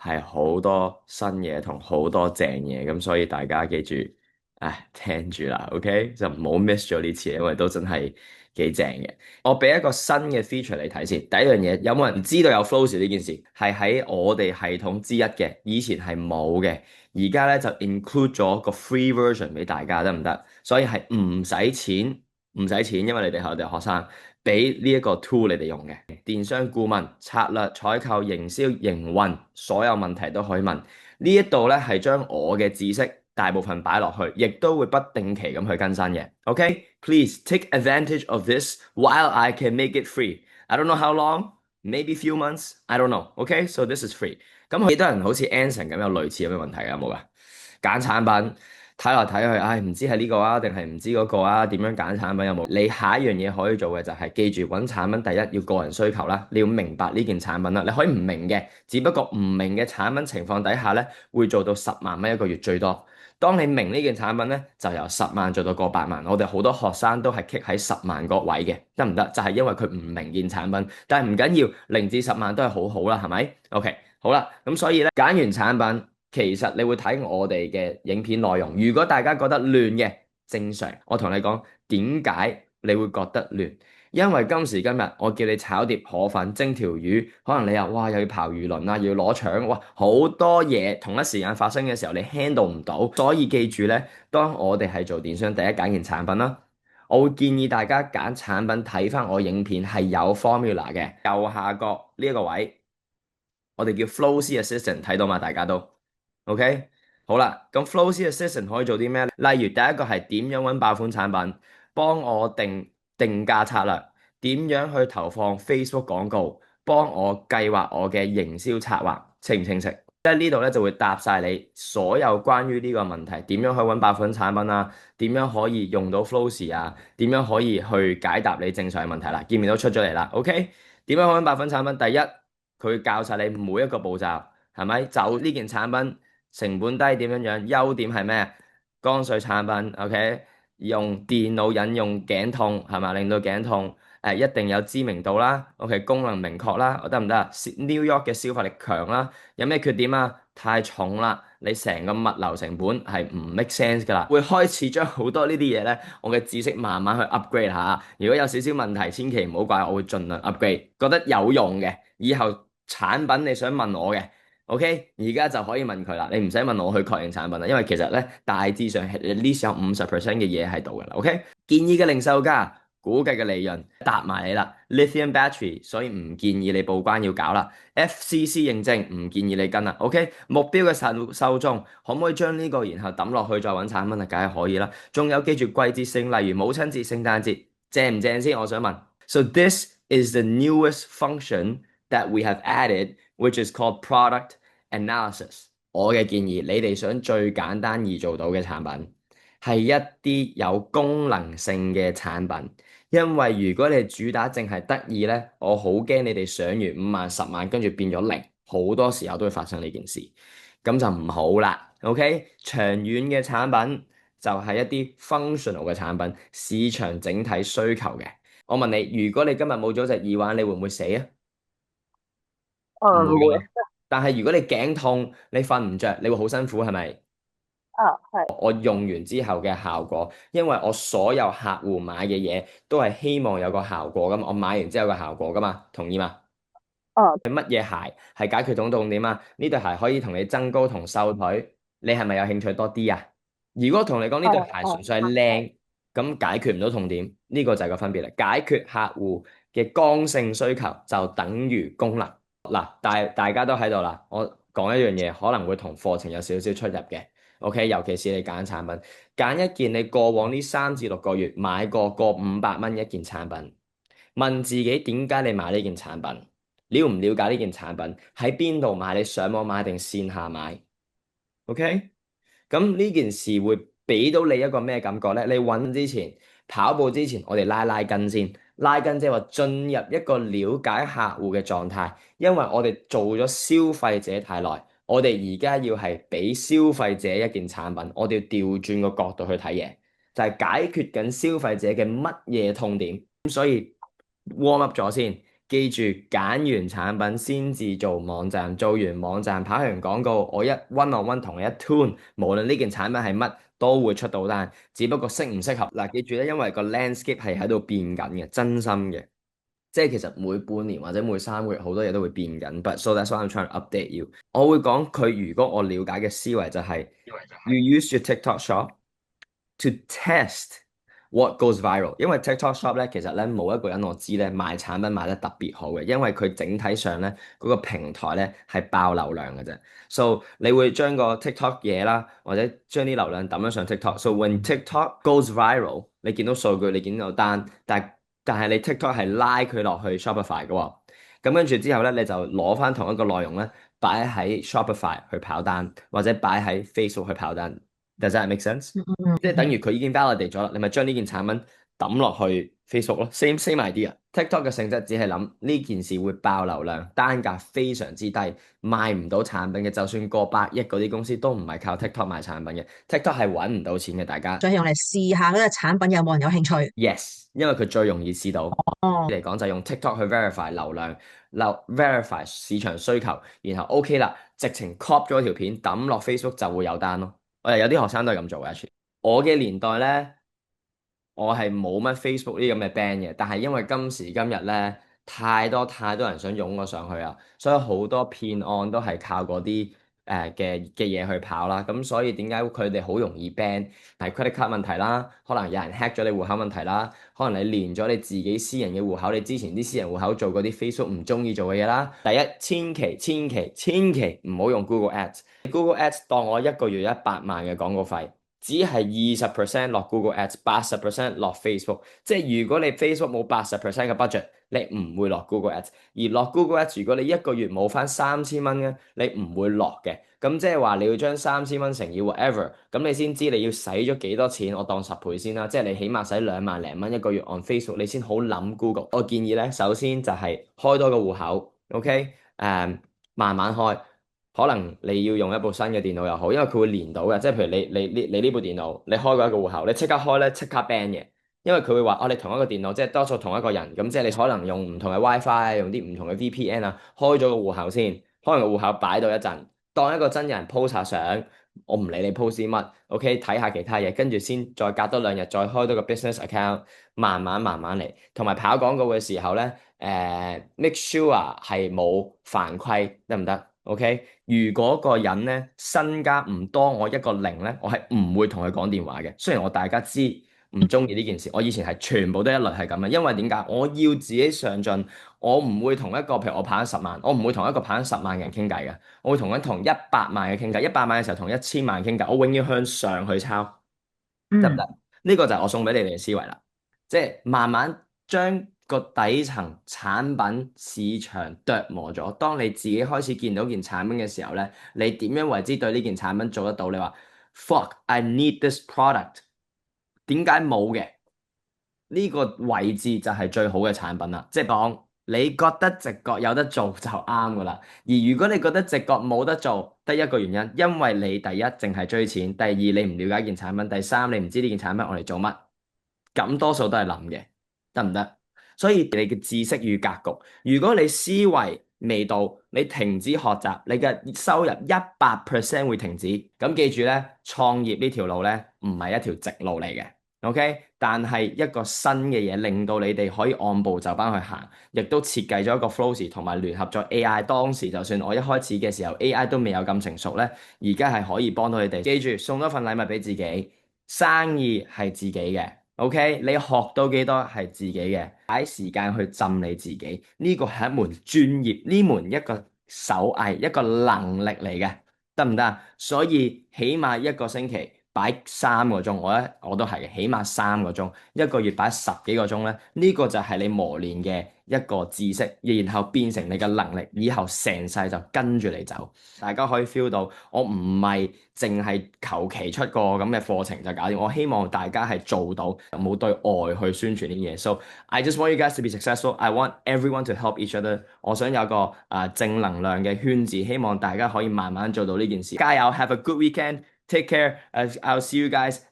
係好多新嘢同好多正嘢，咁所以大家記住，聽住啦，OK，就唔好 miss 咗呢次，因為都真係幾正嘅。我俾一個新嘅 feature 你睇先。第一樣嘢，有冇人知道有 Flows 呢件事？係喺我哋系統之一嘅，以前係冇嘅，而家咧就 include 咗個 free version 俾大家，得唔得？所以係唔使錢，唔使錢，因為你哋係我哋學生，俾呢一個 tool 你哋用嘅。電商顧問、策略、採購、營銷、營運，所有問題都可以問。呢一度咧係將我嘅知識大部分擺落去，亦都會不定期咁去更新嘅。OK，please take advantage of this while I can make it free. I don't know how long, maybe few months. I don't know. OK，so this is free. 咁幾多人好似 Anson 咁有類似咁嘅問題有冇噶？揀產品睇來睇去，唔知係呢個啊，定係唔知嗰個啊？點樣揀產品有冇？你下一樣嘢可以做嘅就係記住揾產品，第一要個人需求啦，你要明白呢件產品啦。你可以唔明嘅，只不過唔明嘅產品情況底下咧，會做到10萬蚊一個月最多。當你明呢件產品咧，就由10萬做到過8萬。我哋好多學生都係 kick 喺10萬個位嘅，得唔得？就係因為佢唔明件產品，但係唔緊要，0至10萬都係好好啦，係咪？OK，好啦，咁所以咧揀完產品。其實你會睇我哋嘅影片內容，如果大家覺得亂嘅，正常。我同你講點解你會覺得亂？因為今時今日我叫你炒碟河粉、蒸條魚，可能你又哇又要刨魚鱗啊，又要攞腸，哇好多嘢同一時間發生嘅時候，你 handle 唔到。所以記住咧，當我哋係做電商，第一揀件產品啦，我會建議大家揀產品睇翻我影片係有 formula 嘅，右下角呢一個位，我哋叫 Flows Assistant，睇到嘛？大家都。OK，好啦，咁 Flows Assistant 可以做啲咩？例如第一個係點樣揾爆款產品，幫我定價策略，點樣去投放 Facebook 廣告，幫我計劃我嘅營銷策劃，清唔清晰？即係呢度咧就會答晒你所有關於呢個問題，點樣去揾爆款產品啊？點樣可以用到 Flows 啊？點樣可以去解答你正常嘅問題啦？見面都出咗嚟啦，OK？點樣去揾爆款產品？第一，佢教晒你每一個步驟，係咪？就呢件產品。成本低點樣樣？優點係咩？剛需產品，OK？用電腦引用頸痛係嘛？令到頸痛一定有知名度啦，OK？功能明確啦，得唔得啊？New York 嘅消化力強啦，有咩缺點啊？太重啦，你成個物流成本係唔 make sense 噶啦。會開始將好多呢啲嘢咧，我嘅知識慢慢去 upgrade 下。如果有少少問題，千祈唔好怪我，我會盡量 upgrade。覺得有用嘅，以後產品你想問我嘅。OK，而家就可以問佢啦，你唔使問我去確認產品啦，因為其實咧大致上係 at least 有50%嘅嘢喺度噶啦。OK，建議嘅零售價、估計嘅利潤答埋你啦。Lithium battery，所以唔建議你報關要搞啦。FCC 認證唔建議你跟啦。OK，目標嘅受眾可唔可以將呢個然後抌落去再揾產品啊？梗係可以啦。仲有記住季節性，例如母親節、聖誕節，正唔正先？我想問。So this is the newest function that we have added，which is called product analysis。我嘅建議，你哋想最簡單易做到嘅產品，係一啲有功能性嘅產品。因為如果你主打淨係得意咧，我好驚你哋上完5萬、10萬，跟住變咗零，好多時候都會發生呢件事，咁就唔好啦。OK，長遠嘅產品就係一啲 functional 嘅產品，市場整體需求嘅。我問你，如果你今日冇咗隻耳環，你會唔會死啊？唔會唔會。㗎嘛。但係如果你頸痛，你瞓唔着，你會好辛苦，係咪？係。我用完之後嘅效果，因為我所有客戶買嘅嘢都係希望有個效果噶嘛，我買完之後有個效果噶嘛，同意嘛？啊，乜嘢鞋係解決到痛點啊？呢對鞋可以同你增高同瘦腿，你係咪有興趣多啲啊？如果同你講呢對鞋純粹係靚，咁解決唔到痛點，呢個就係個分別啦。解決客戶嘅剛性需求就等於功能。嗱，大家都喺度啦，我講一樣嘢可能會同課程有少少出入嘅。OK，尤其是你揀產品，揀一件你過往呢3至6個月買過500蚊一件產品，問自己點解你買呢件產品，了唔了解呢件產品喺邊度買？你上網買定線下買？OK，咁呢件事會俾到你一個咩感覺呢？你揾之前跑步之前，我哋拉筋先，拉筋即係話進入一個了解客戶嘅狀態，因為我哋做咗消費者太耐。我哋而家要係俾消費者一件產品，我哋要調轉個角度去睇嘢，就係解決緊消費者嘅乜嘢痛點。咁所以 warm up 咗先，記住揀完產品先至做網站，做完網站跑完廣告，我一 one on one 同你一 tune，無論呢件產品係乜都會出到單，只不過適唔適合嗱，記住咧，因為個 landscape 係喺度變緊嘅，真心嘅。即係其實每半年或者每3個月好多嘢都會變緊，but so that's why I'm trying to update you。我會講佢如果我了解嘅思維就係，you use your TikTok Shop to test what goes viral。因為 TikTok Shop 咧，其實咧冇一個人我知咧賣產品賣得特別好嘅，因為佢整體上咧嗰個平台咧係爆流量嘅啫。So 你會將個 TikTok 嘢啦，或者將啲流量抌咗上 TikTok。So when TikTok goes viral，你見到數據，你見到單，但係你 TikTok 係拉佢落去 Shopify 嘅喎，咁跟住之後咧，你就攞翻同一個內容咧，擺喺 Shopify 去跑單，或者擺喺 Facebook 去跑單。Does that make sense？嗯嗯即係等於佢已經 validate 咗啦，你咪將呢件產品抌落去 Facebook 咯，same idea。TikTok 嘅性質只係諗呢件事會爆流量，單價非常之低，賣唔到產品嘅，就算過百億嗰啲公司都唔係靠 TikTok 賣產品嘅，TikTok 係揾唔到錢嘅，大家。再用嚟試下嗰個產品有冇人有興趣。Yes，因為佢最容易試到。哦，嚟講就係用 TikTok 去 verify 流量，verify 市場需求，然後 OK 啦，直情 crop 咗條片抌落 Facebook 就會有單咯。我哋有啲學生都係咁做嘅。我嘅年代咧，我係冇乜 Facebook 呢啲咁嘅 band 嘅，但係因為今時今日咧，太多人想湧我上去啊，所以好多騙案都係靠嗰啲嘅嘢去跑啦。咁所以點解佢哋好容易 ban？係 credit card 問題啦，可能有人 hack 咗你戶口問題啦，可能你連咗你自己私人嘅戶口，你之前啲私人戶口做嗰啲 Facebook 唔中意做嘅嘢啦。第一，千祈唔好用 Google Ads。Google Ads 當我一個月100萬嘅廣告費。只係20% 落 Google Ads，80% 落 Facebook。即係如果你 Facebook 冇80% 嘅 budget，你唔會落 Google Ads。而落 Google Ads，如果你一個月冇翻3000蚊咧，你唔會落嘅。咁即係話你要將3000蚊乘以 whatever，咁你先知你要使咗幾多錢。我當10倍先啦，即係你起碼使2萬零蚊一個月 on Facebook，你先好諗 Google。我建議咧，首先就係開多個戶口，OK，慢慢開。可能你要用一部新嘅電腦又好，因為佢會連到嘅，即係譬如你呢部電腦，你開過一個戶口，你即刻開咧，即刻 ban 嘅，因為佢會話哦，你同一個電腦，即係多數同一個人，咁即係你可能用唔同嘅 WiFi，用啲唔同嘅 VPN 啊，開咗個戶口先，開完個戶口擺到一陣，當一個真人 post 下相，我唔理你 post 啲乜，OK，睇下其他嘢，跟住先再隔多2日再開多個 business account，慢慢嚟，同埋跑廣告嘅時候咧，make sure 係冇犯規得唔得？OK，如果個人咧身家唔多我一個零咧，我係唔會同佢講電話嘅。雖然我大家知唔中意呢件事，我以前係全部都一律係咁嘅，因為點解？我要自己上進，我唔會同一個譬如我跑緊10萬，我唔會同一個跑緊10萬嘅人傾偈嘅，我會同100萬嘅傾偈，100萬嘅時候同1000萬傾偈，我永遠向上去抄，得唔嗯得？呢個就係我送俾你哋嘅思維啦，即係慢慢將個底層產品市場琢磨咗。當你自己開始見到件產品嘅時候咧，你點樣為之對呢件產品做得到？你話 fuck，I need this product，點解冇嘅？呢個位置就係最好嘅產品啦。即係講你覺得直覺有得做就啱噶啦。而如果你覺得直覺冇得做，得一個原因，因為你第一淨係追錢，第二你唔了解件產品，第三你唔知呢件產品我嚟做乜，咁多數都係諗嘅，得唔得？所以你嘅知識與格局，如果你思維未到，你停止學習，你嘅收入100%會停止。咁記住咧，創業呢條路咧唔係一條直路嚟嘅。OK，但係一個新嘅嘢令到你哋可以按部就班去行，亦都設計咗一個 flow 同埋聯合咗 AI。當時就算我一開始嘅時候 AI 都未有咁成熟咧，而家係可以幫到你哋。記住送多份禮物俾自己，生意係自己嘅。OK，你學到幾多係自己嘅，擺時間去浸你自己，呢個係一門專業，呢門一個手藝，一個能力嚟嘅，得唔得啊？所以起碼一個星期擺3個鐘，我都係嘅，起碼3個鐘，一個月擺10幾個鐘咧，呢個就係你磨練嘅一個知識，然後變成你嘅能力，以後成世就跟住你走。大家可以 feel 到，我唔係淨係求其出個咁嘅課程就搞掂，我希望大家係做到，冇對外去宣傳啲嘢。So I just want you guys to be successful. I want everyone to help each other. 我想有個正能量嘅圈子，希望大家可以慢慢做到呢件事。加油，Have a good weekend. Take care. I'll see you guys